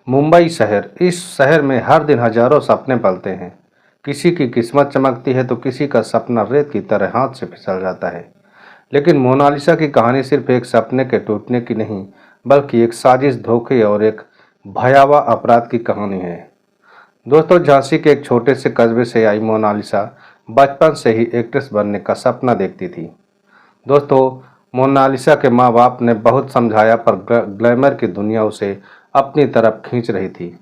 मुंबई शहर, इस शहर में हर दिन हजारों सपने पलते हैं। किसी की किस्मत चमकती है तो किसी का सपना रेत की तरह हाथ से फिसल जाता है। लेकिन मोनालिसा की कहानी सिर्फ एक सपने के टूटने की नहीं, बल्कि एक साजिश, धोखे और एक भयावह अपराध की कहानी है। दोस्तों, झांसी के एक छोटे से कस्बे से आई मोनालिसा बचपन से ही एक्ट्रेस बनने का सपना देखती थी। दोस्तों, मोनालिसा के माँ बाप ने बहुत समझाया, पर ग्लैमर की दुनिया उसे अपनी तरफ खींच रही थी।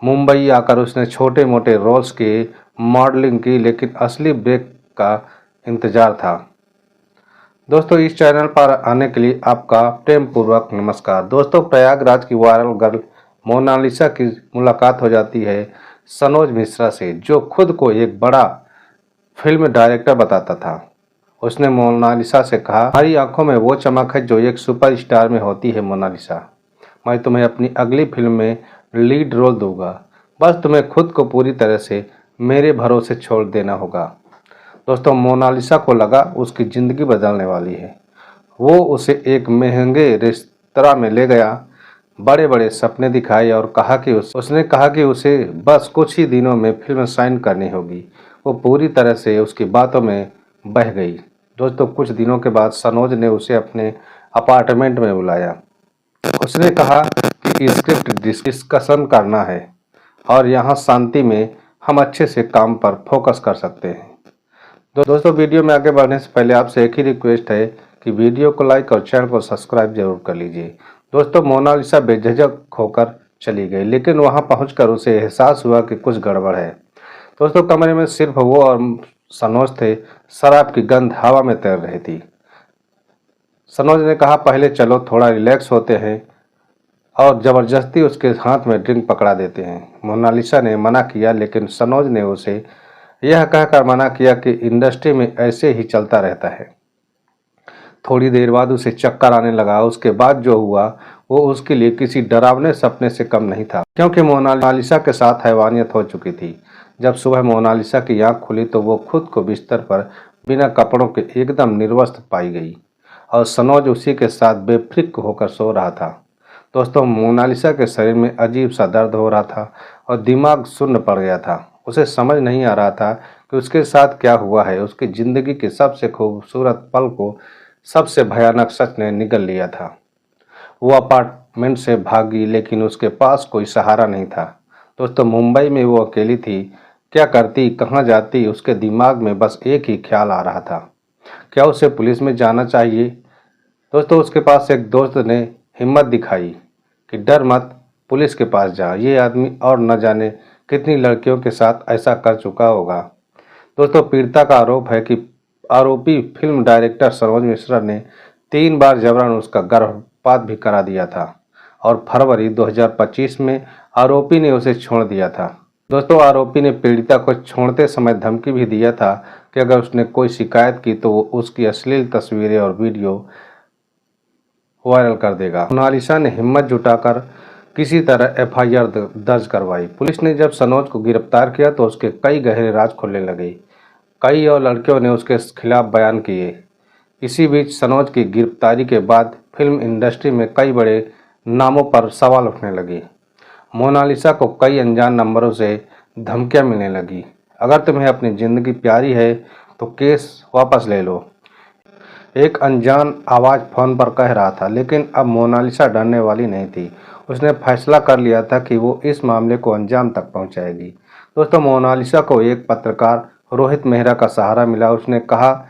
मुंबई आकर उसने छोटे मोटे रोल्स की मॉडलिंग की, लेकिन असली ब्रेक का इंतजार था। दोस्तों, इस चैनल पर आने के लिए आपका प्रेम पूर्वक नमस्कार। दोस्तों, प्रयागराज की वायरल गर्ल मोनालिसा की मुलाकात हो जाती है सनोज मिश्रा से, जो खुद को एक बड़ा फिल्म डायरेक्टर बताता था। उसने मोनालिसा से कहा, हमारी आंखों में वो चमक है जो एक सुपरस्टार में होती है। मोनालिसा, मैं तुम्हें अपनी अगली फिल्म में लीड रोल दूंगा, बस तुम्हें खुद को पूरी तरह से मेरे भरोसे छोड़ देना होगा। दोस्तों, मोनालिसा को लगा उसकी ज़िंदगी बदलने वाली है। वो उसे एक महंगे रेस्तरां में ले गया, बड़े बड़े सपने दिखाए और उसने कहा कि उसे बस कुछ ही दिनों में फिल्म साइन करनी होगी। वो पूरी तरह से उसकी बातों में बह गई। दोस्तों, कुछ दिनों के बाद सनोज ने उसे अपने अपार्टमेंट में बुलाया। उसने कहा कि स्क्रिप्ट डिस्कशन करना है और यहाँ शांति में हम अच्छे से काम पर फोकस कर सकते हैं। दोस्तों, वीडियो में आगे बढ़ने से पहले आपसे एक ही रिक्वेस्ट है कि वीडियो को लाइक और चैनल को सब्सक्राइब जरूर कर लीजिए। दोस्तों, मोनालिसा बेझिझक होकर चली गई, लेकिन वहां पहुंचकर उसे एहसास हुआ कि कुछ गड़बड़ है। दोस्तों, कमरे में सिर्फ वो और सनोज थे। शराब की गंध हवा में तैर रही थी। सनोज ने कहा, पहले चलो थोड़ा रिलैक्स होते हैं, और जबरदस्ती उसके हाथ में ड्रिंक पकड़ा देते हैं। मोनालिसा ने मना किया, लेकिन सनोज ने उसे यह कहकर मना किया कि इंडस्ट्री में ऐसे ही चलता रहता है। थोड़ी देर बाद उसे चक्कर आने लगा। उसके बाद जो हुआ वो उसके लिए किसी डरावने सपने से कम नहीं था, क्योंकि मोनालिसा के साथ हैवानियत हो चुकी थी। जब सुबह मोनालिसा की आंख खुली तो वो खुद को बिस्तर पर बिना कपड़ों के एकदम निर्वस्त्र पाई गई, और सनोज उसी के साथ बेफिक्र होकर सो रहा था। दोस्तों, मोनालिसा के शरीर में अजीब सा दर्द हो रहा था और दिमाग सुन्न पड़ गया था। उसे समझ नहीं आ रहा था कि उसके साथ क्या हुआ है। उसकी जिंदगी के सबसे खूबसूरत पल को सबसे भयानक सच ने निगल लिया था। वो अपार्टमेंट से भागी, लेकिन उसके पास कोई सहारा नहीं था। दोस्तों, मुंबई में वो अकेली थी। क्या करती, कहाँ जाती, उसके दिमाग में बस एक ही ख्याल आ रहा था, क्या उसे पुलिस में जाना चाहिए। दोस्तों, उसके पास एक दोस्त ने हिम्मत दिखाई कि डर मत, पुलिस के पास जा, ये आदमी और न जाने कितनी लड़कियों के साथ ऐसा कर चुका होगा। दोस्तों, पीड़िता का आरोप है कि आरोपी फिल्म डायरेक्टर सनोज मिश्रा ने 3 बार जबरन उसका गर्भपात भी करा दिया था, और फरवरी 2025 में आरोपी ने उसे छोड़ दिया था। दोस्तों, आरोपी ने पीड़िता को छोड़ते समय धमकी भी दिया था कि अगर उसने कोई शिकायत की तो वो उसकी अश्लील तस्वीरें और वीडियो वायरल कर देगा। मोनालिसा ने हिम्मत जुटाकर किसी तरह एफआईआर दर्ज करवाई। पुलिस ने जब सनोज को गिरफ्तार किया तो उसके कई गहरे राज खुलने लगे। कई और लड़कियों ने उसके खिलाफ बयान किए। इसी बीच सनोज की गिरफ्तारी के बाद फिल्म इंडस्ट्री में कई बड़े नामों पर सवाल उठने लगे। मोनालिसा को कई अनजान नंबरों से धमकियां मिलने लगी। अगर तुम्हें अपनी ज़िंदगी प्यारी है तो केस वापस ले लो, एक अनजान आवाज़ फोन पर कह रहा था। लेकिन अब मोनालिसा डरने वाली नहीं थी। उसने फैसला कर लिया था कि वो इस मामले को अंजाम तक पहुंचाएगी। दोस्तों, मोनालिसा को एक पत्रकार रोहित मेहरा का सहारा मिला। उसने कहा,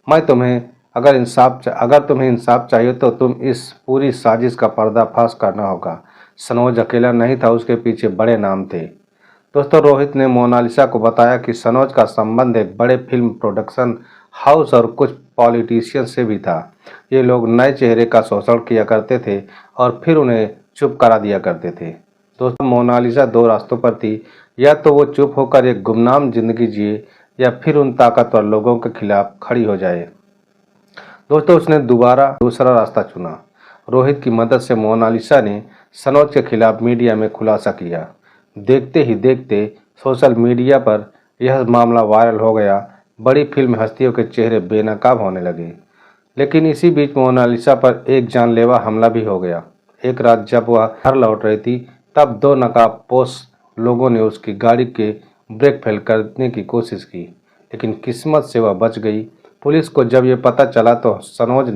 मैं तुम्हें अगर तुम्हें इंसाफ चाहिए तो तुम इस पूरी साजिश का पर्दाफाश करना होगा। सनोज अकेला नहीं था, उसके पीछे बड़े नाम थे। दोस्तों, रोहित ने मोनालिसा को बताया कि सनोज का संबंध एक बड़े फिल्म प्रोडक्शन हाउस और कुछ पॉलिटिशियन से भी था। ये लोग नए चेहरे का शोषण किया करते थे और फिर उन्हें चुप करा दिया करते थे। दोस्तों, मोनालिसा 2 रास्तों पर थी, या तो वो चुप होकर एक गुमनाम जिंदगी जिए या फिर उन ताकतवर लोगों के खिलाफ खड़ी हो जाए। दोस्तों, उसने दूसरा रास्ता चुना। रोहित की मदद से मोनालिसा ने सनोज के खिलाफ मीडिया में खुलासा किया। देखते ही देखते सोशल मीडिया पर यह मामला वायरल हो गया। बड़ी फिल्म हस्तियों के चेहरे बेनकाब होने लगे। लेकिन इसी बीच मोनालिसा पर एक जानलेवा हमला भी हो गया। एक रात जब वह घर लौट रही थी, तब दो नकाबपोश लोगों ने उसकी गाड़ी के ब्रेक फेल करने की कोशिश की, लेकिन किस्मत से वह बच गई। पुलिस को जब ये पता चला तो सनोज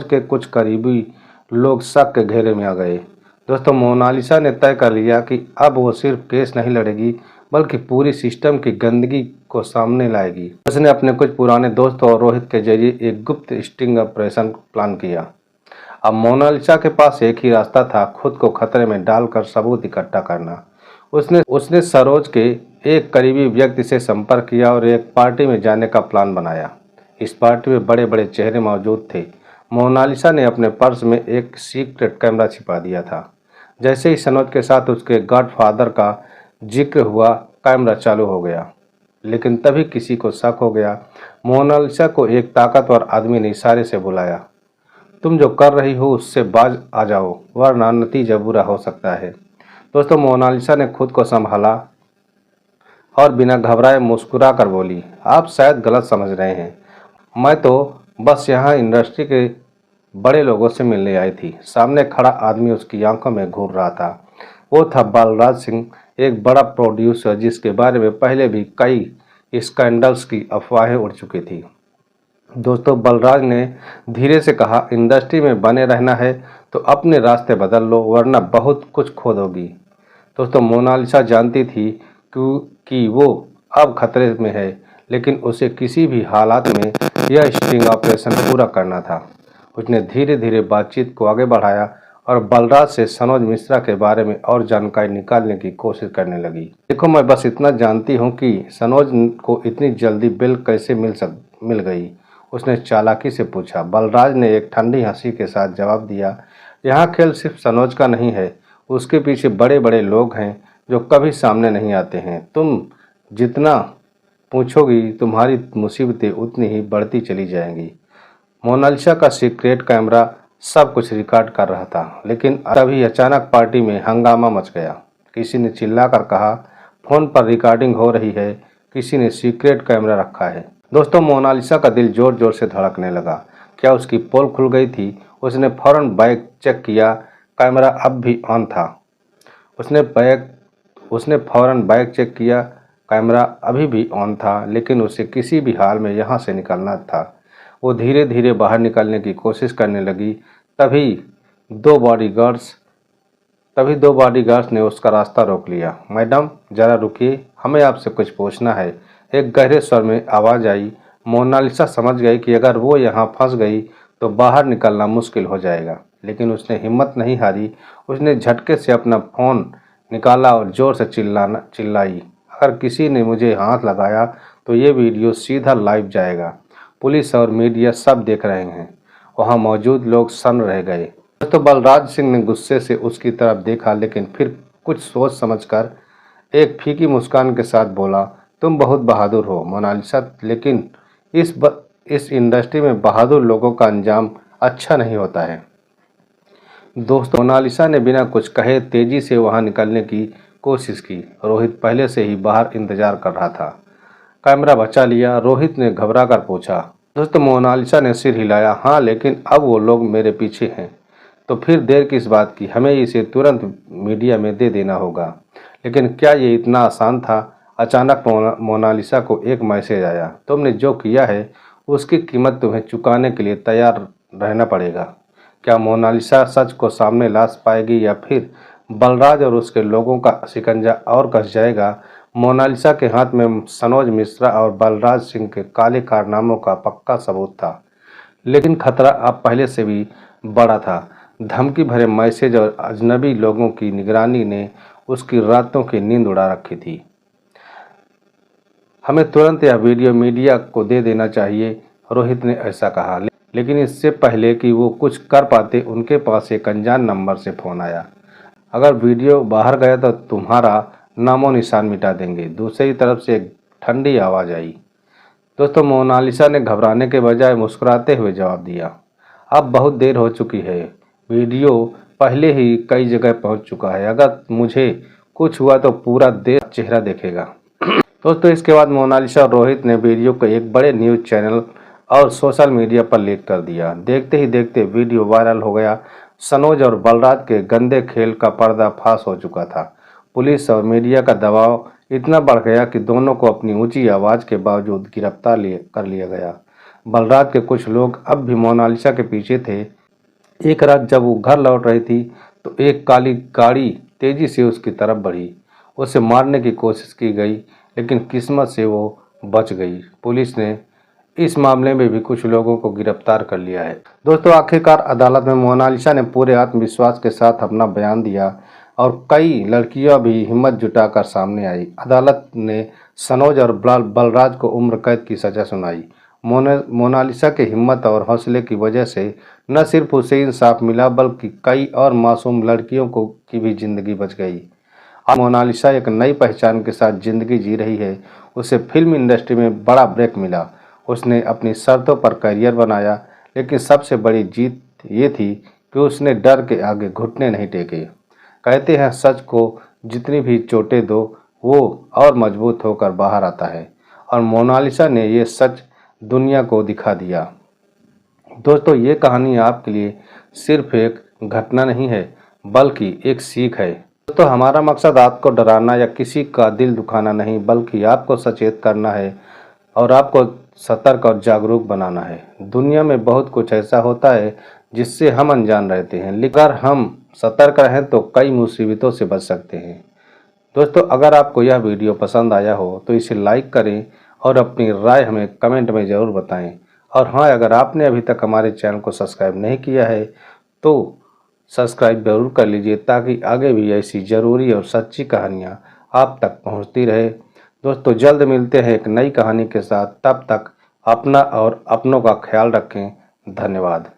के कुछ करीबी लोग शक के घेरे में आ गए। दोस्तों, मोनालिसा ने तय कर लिया कि अब वो सिर्फ केस नहीं लड़ेगी बल्कि पूरी सिस्टम की गंदगी को सामने लाएगी। उसने अपने कुछ पुराने दोस्तों और रोहित के जरिए एक गुप्त स्टिंग ऑपरेशन प्लान किया। अब मोनालिसा के पास एक ही रास्ता था, खुद को खतरे में डालकर सबूत इकट्ठा करना। उसने सरोज के एक करीबी व्यक्ति से संपर्क किया और एक पार्टी में जाने का प्लान बनाया। इस पार्टी में बड़े बड़े चेहरे मौजूद थे। मोनालिसा ने अपने पर्स में एक सीक्रेट कैमरा छिपा दिया था। जैसे ही सनोज के साथ उसके गॉडफादर का जिक्र हुआ, कैमरा चालू हो गया। लेकिन तभी किसी को शक हो गया। मोनालिसा को एक ताकतवर आदमी ने इशारे से बुलाया, तुम जो कर रही हो उससे बाज आ जाओ, वरना नतीजा बुरा हो सकता है। दोस्तों, मोनालिसा ने खुद को संभाला और बिना घबराए मुस्कुरा कर बोली, आप शायद गलत समझ रहे हैं, मैं तो बस यहाँ इंडस्ट्री के बड़े लोगों से मिलने आई थी। सामने खड़ा आदमी उसकी आंखों में घूर रहा था। वो था बलराज सिंह, एक बड़ा प्रोड्यूसर जिसके बारे में पहले भी कई स्कैंडल्स की अफवाहें उड़ चुकी थी। दोस्तों, बलराज ने धीरे से कहा, इंडस्ट्री में बने रहना है तो अपने रास्ते बदल लो, वरना बहुत कुछ खो दोगी। दोस्तों, मोनालिसा जानती थी कि वो अब खतरे में है, लेकिन उसे किसी भी हालात में यह स्टिंग ऑपरेशन पूरा करना था। उसने धीरे धीरे बातचीत को आगे बढ़ाया और बलराज से सनोज मिश्रा के बारे में और जानकारी निकालने की कोशिश करने लगी। देखो, मैं बस इतना जानती हूँ कि सनोज को इतनी जल्दी बिल कैसे मिल गई, उसने चालाकी से पूछा। बलराज ने एक ठंडी हंसी के साथ जवाब दिया, यहाँ खेल सिर्फ सनोज का नहीं है, उसके पीछे बड़े बड़े लोग हैं जो कभी सामने नहीं आते हैं। तुम जितना पूछोगी तुम्हारी मुसीबतें उतनी ही बढ़ती चली जाएंगी। मोनालिसा का सीक्रेट कैमरा सब कुछ रिकॉर्ड कर रहा था, लेकिन तभी अचानक पार्टी में हंगामा मच गया। किसी ने चिल्लाकर कहा, फोन पर रिकॉर्डिंग हो रही है, किसी ने सीक्रेट कैमरा रखा है। दोस्तों, मोनालिसा का दिल जोर जोर से धड़कने लगा। क्या उसकी पोल खुल गई थी? उसने फौरन बैग चेक किया, कैमरा अब भी ऑन था। उसने फौरन बैग चेक किया, कैमरा अभी भी ऑन था, लेकिन उसे किसी भी हाल में यहाँ से निकलना था। वो धीरे धीरे बाहर निकलने की कोशिश करने लगी। तभी दो बॉडीगार्ड्स ने उसका रास्ता रोक लिया। मैडम, जरा रुकिए, हमें आपसे कुछ पूछना है, एक गहरे स्वर में आवाज़ आई। मोनालिसा समझ गई कि अगर वो यहाँ फंस गई तो बाहर निकलना मुश्किल हो जाएगा, लेकिन उसने हिम्मत नहीं हारी। उसने झटके से अपना फ़ोन निकाला और ज़ोर से चिल्लाई, अगर किसी ने मुझे हाथ लगाया तो ये वीडियो सीधा लाइव जाएगा। पुलिस और मीडिया सब देख रहे हैं। वहाँ मौजूद लोग सन्न रह गए। तो बलराज सिंह ने गुस्से से उसकी तरफ देखा, लेकिन फिर कुछ सोच समझकर एक फीकी मुस्कान के साथ बोला, तुम बहुत बहादुर हो मोनालिसा, लेकिन इस इंडस्ट्री में बहादुर लोगों का अंजाम अच्छा नहीं होता है। दोस्तों, मोनालिसा ने बिना कुछ कहे तेजी से वहां निकलने की कोशिश की। रोहित पहले से ही बाहर इंतजार कर रहा था। कैमरा बचा लिया? रोहित ने घबरा कर पूछा। दोस्तों, मोनालिसा ने सिर हिलाया, हाँ, लेकिन अब वो लोग मेरे पीछे हैं। तो फिर देर किस बात की, हमें इसे तुरंत मीडिया में दे देना होगा। लेकिन क्या ये इतना आसान था? अचानक मोनालिसा को एक मैसेज आया, तुमने जो किया है उसकी कीमत तुम्हें चुकाने के लिए तैयार रहना पड़ेगा। क्या मोनालिसा सच को सामने ला पाएगी या फिर बलराज और उसके लोगों का शिकंजा और कस जाएगा? मोनालिसा के हाथ में सनोज मिश्रा और बलराज सिंह के काले कारनामों का पक्का सबूत था, लेकिन खतरा अब पहले से भी बड़ा था। धमकी भरे मैसेज और अजनबी लोगों की निगरानी ने उसकी रातों की नींद उड़ा रखी थी। हमें तुरंत यह वीडियो मीडिया को दे देना चाहिए, रोहित ने ऐसा कहा। लेकिन इससे पहले कि वो कुछ कर पाते, उनके पास एक अनजान नंबर से फ़ोन आया। अगर वीडियो बाहर गया तो तुम्हारा नामो निशान मिटा देंगे। दूसरी तरफ से एक ठंडी आवाज़ आई। दोस्तों, मोनालिसा ने घबराने के बजाय मुस्कुराते हुए जवाब दिया, अब बहुत देर हो चुकी है, वीडियो पहले ही कई जगह पहुंच चुका है। अगर मुझे कुछ हुआ तो पूरा देश चेहरा देखेगा। दोस्तों, इसके बाद मोनालिसा और रोहित ने वीडियो को एक बड़े न्यूज़ चैनल और सोशल मीडिया पर लीक कर दिया। देखते ही देखते वीडियो वायरल हो गया। सनोज और बलराज के गंदे खेल का पर्दाफाश हो चुका था। पुलिस और मीडिया का दबाव इतना बढ़ गया कि दोनों को अपनी ऊंची आवाज़ के बावजूद गिरफ्तार कर लिया गया। बलराज के कुछ लोग अब भी मोनालिसा के पीछे थे। एक रात जब वो घर लौट रही थी तो एक काली गाड़ी तेजी से उसकी तरफ बढ़ी। उसे मारने की कोशिश की गई, लेकिन किस्मत से वो बच गई। पुलिस ने इस मामले में भी कुछ लोगों को गिरफ्तार कर लिया है। दोस्तों, आखिरकार अदालत में मोनालिसा ने पूरे आत्मविश्वास के साथ अपना बयान दिया और कई लड़कियां भी हिम्मत जुटाकर सामने आई। अदालत ने सनोज और बलराज को उम्र कैद की सजा सुनाई। मोनालिसा के हिम्मत और हौसले की वजह से न सिर्फ उसे इंसाफ मिला, बल्कि कई और मासूम लड़कियों को की भी जिंदगी बच गई। आज मोनालिसा एक नई पहचान के साथ जिंदगी जी रही है। उसे फिल्म इंडस्ट्री में बड़ा ब्रेक मिला, उसने अपनी शर्तों पर करियर बनाया, लेकिन सबसे बड़ी जीत ये थी कि उसने डर के आगे घुटने नहीं टेके। कहते हैं सच को जितनी भी चोटें दो वो और मजबूत होकर बाहर आता है, और मोनालिसा ने ये सच दुनिया को दिखा दिया। दोस्तों, ये कहानी आपके लिए सिर्फ एक घटना नहीं है, बल्कि एक सीख है। दोस्तों, हमारा मकसद आपको डराना या किसी का दिल दुखाना नहीं, बल्कि आपको सचेत करना है और आपको सतर्क और जागरूक बनाना है। दुनिया में बहुत कुछ ऐसा होता है जिससे हम अनजान रहते हैं, लेकिन अगर हम सतर्क रहें तो कई मुसीबतों से बच सकते हैं। दोस्तों, अगर आपको यह वीडियो पसंद आया हो तो इसे लाइक करें और अपनी राय हमें कमेंट में ज़रूर बताएं। और हाँ, अगर आपने अभी तक हमारे चैनल को सब्सक्राइब नहीं किया है तो सब्सक्राइब जरूर कर लीजिए, ताकि आगे भी ऐसी ज़रूरी और सच्ची कहानियाँ आप तक पहुँचती रहे। दोस्तों, जल्द मिलते हैं एक नई कहानी के साथ। तब तक अपना और अपनों का ख्याल रखें। धन्यवाद।